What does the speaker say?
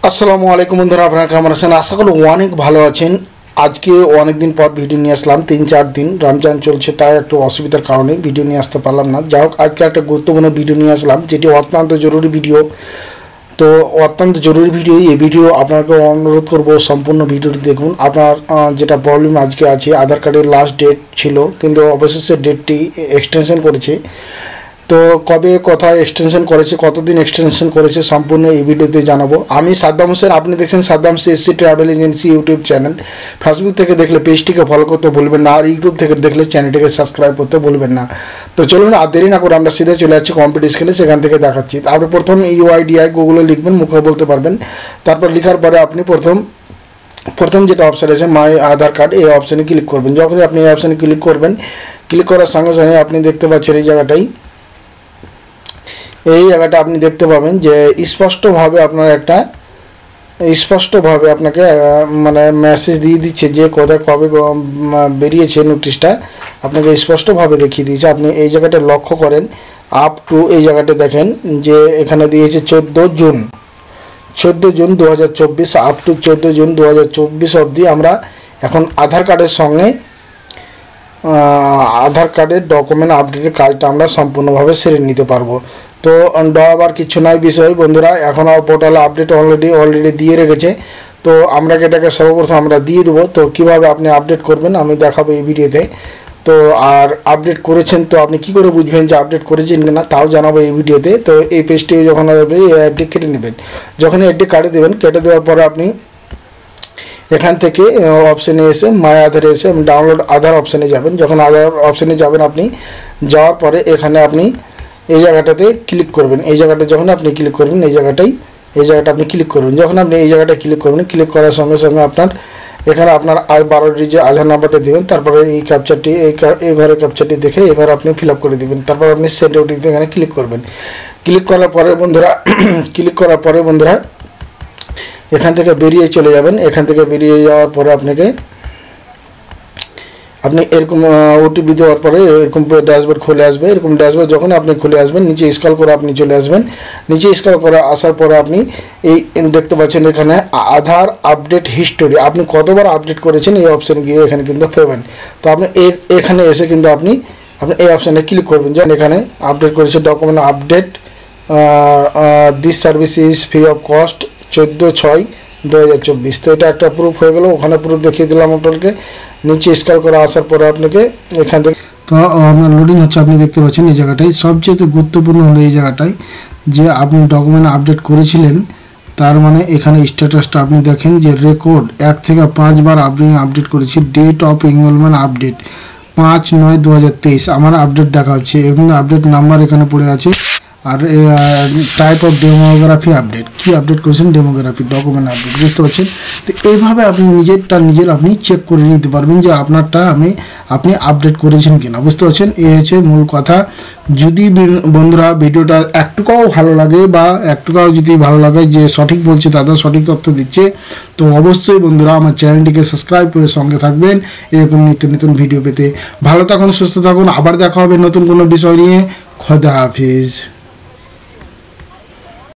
আসসালামু আলাইকুম বন্ধুরা, আপনারা কেমন আছেন? আশা করি অনেক ভালো আছেন। আজকে অনেক দিন পর ভিডিও নিয়ে আসলাম। 3-4 দিন রমজান চলছে, তাই একটু অসুবিধার কারণে ভিডিও নিয়ে আসতে পারলাম না। যাই হোক, আজকে একটা গুরুত্বপূর্ণ ভিডিও নিয়ে আসলাম, যেটি অত্যন্ত জরুরি ভিডিও। তো অত্যন্ত জরুরি ভিডিও, এই ভিডিও আপনাকে অনুরোধ করব সম্পূর্ণ ভিডিওটি দেখুন। আপনার যেটা প্রবলেম আজকে আছে, আধার কার্ডের লাস্ট ডেট ছিল, কিন্তু অবশেষে ডেটটি এক্সটেনশন করেছে। তো কবে কোথায় এক্সটেনশন করেছে, কতদিন এক্সটেনশন করেছে, সম্পূর্ণ এই ভিডিওতে জানাবো। আমি সাদ্দাম হোসেন, আপনি দেখছেন Saddam CSC travel agency YouTube channel. Facebook থেকে দেখলে পেজটিকে ফলো করতে ভুলবেন না, আর ইউটিউব থেকে দেখলে চ্যানেলটিকে সাবস্ক্রাইব করতে ভুলবেন না। তো চলুন আর দেরি না করে আমরা সিধে চলে যাচ্ছি কম্পিউটার স্ক্রিনে, সেখান থেকে দেখাচ্ছি। আপনি প্রথম ইউআইডিআই গুগলে লিখবেন, মুখে বলতে পারবেন। তারপর লেখার পরে আপনি প্রথম যেটা অপশান আছে মাই আধার কার্ড, এই অপশানে ক্লিক করবেন। যখনই আপনি এই অপশানে ক্লিক করবেন, ক্লিক করার সঙ্গে সঙ্গে আপনি দেখতে পাচ্ছেন এই জায়গাটা আপনি দেখতে পাবেন যে স্পষ্টভাবে আপনাকে মানে মেসেজ দিয়ে দিচ্ছে যে কোথায় কবে বেরিয়েছে নোটিশটা, আপনাকে স্পষ্টভাবে দেখিয়ে দিয়েছে। আপনি এই জায়গাটা লক্ষ্য করেন, আপ টু এই জায়গাটা দেখেন যে এখানে দিয়েছে 14 জুন 2024, আপ টু 14 জুন 2024 অবধি আমরা এখন আধার কার্ডের ডকুমেন্ট আপডেটের কাজটা আমরা সম্পূর্ণভাবে সেরে নিতে পারবো। তো আবার কিছু নাই বিষয় বন্ধুরা, এখন পোর্টালে আপডেট অলরেডি দিয়ে রেখেছে। তো আমরা এটাকে সর্বপ্রথম আমরা দিয়ে দেবো। তো কিভাবে আপনি আপডেট করবেন আমি দেখাবো এই ভিডিওতে। তো আর আপডেট করেছেন, তো আপনি কি করে বুঝবেন যে আপডেট করেছেন কিনা, তাও জানাবো এই ভিডিওতে। তো এই পেজটি যখন আপনি এই অ্যাডটি কেটে নেবেন, যখন অ্যাডটি কেটে দেবেন, কেটে দেওয়ার পরে আপনি এখান থেকে অপশানে এসে মাই আধারে এসে ডাউনলোড আধার অপশানে যাবেন। যখন আধার অপশানে যাবেন, আপনি যাওয়ার পরে এখানে আপনি এই জায়গাটাতে ক্লিক করবেন। এই জায়গাটা যখন আপনি ক্লিক করবেন, এই জায়গাটা আপনি ক্লিক করবেন। যখন আপনি এই জায়গাটা ক্লিক করবেন, ক্লিক করার সঙ্গে সঙ্গে এখানে আপনার 12টি যে আধার নাম্বারটা দেবেন, তারপরে এই ক্যাপচারটি এই ঘরের ক্যাপচারটি দেখে এই ঘরে আপনি ফিল আপ করে দেবেন। তারপর আপনি সেন্ড ওটিপি এখানে ক্লিক করবেন। ক্লিক করার পরে বন্ধুরা এখান থেকে বেরিয়ে চলে যাবেন। এখান থেকে বেরিয়ে যাওয়ার পরে আপনি এরকম ওটিপি দেওয়ার পরে এরকম ড্যাশবোর্ড খুলে আসবে। এরকম ড্যাশবোর্ড যখন আপনি খুলে আসবেন, নিচে স্ক্রল করে আপনি চলে আসবেন। নিচে স্ক্রল করে আসার পরে আপনি এই দেখতে পাচ্ছেন এখানে আধার আপডেট হিস্টোরি, আপনি কতবার আপডেট করেছেন এই অপশানে গিয়ে এখানে কিন্তু পাবেন। তো আপনি এখানে এসে কিন্তু আপনি এই অপশানে ক্লিক করবেন। যেমন এখানে আপডেট করেছে document update, this service is free of cost 14/6/2024। তো এটা একটা প্রুফ হয়ে গেল, ওখানে প্রুফ দেখিয়ে দিলাম আপনাকে। নিচে স্ক্রল করে আসার পরে আপনাকে এখান থেকে তো আপনার লোডিং হচ্ছে, আপনি দেখতে পাচ্ছেন এই জায়গাটায় সবচেয়ে গুরুত্বপূর্ণ হলো এই জায়গাটায় যে আপনি ডকুমেন্ট আপডেট করেছিলেন, তার মানে এখানে স্ট্যাটাসটা আপনি দেখেন যে রেকর্ড 1 থেকে 5 বার আপনি আপডেট করেছি। ডেট অফ এনরোলমেন্ট আপডেট 5/9/2023 আমার আপডেট দেখা হচ্ছে এবং আপডেট নাম্বার এখানে পড়ে আছে। আর টাইপ অফ ডেমোগ্রাফি আপডেট, কি আপডেট করেছেন, ডেমোগ্রাফি ডকুমেন্ট আপডেট, বুঝতে পারছেন? তো এইভাবে আপনি নিজের আপনি চেক করে নিতে পারবেন যে আপনারটা আপনি আপডেট করেছেন কিনা, বুঝতে পারছেন? এই হচ্ছে মূল কথা। যদি বন্ধুরা ভিডিওটা একটুকাও ভালো লাগে বা একটুকাও যদি ভালো লাগে যে সঠিক বলছে, দাদা সঠিক তথ্য দিচ্ছে, তো অবশ্যই বন্ধুরা আমার চ্যানেলটিকে সাবস্ক্রাইব করে সঙ্গে থাকবেন এরকম নিত্য নতুন ভিডিও পেতে। ভালো থাকুন, সুস্থ থাকুন, আবার দেখা হবে নতুন কোনো বিষয় নিয়ে। খোদা হাফিজ।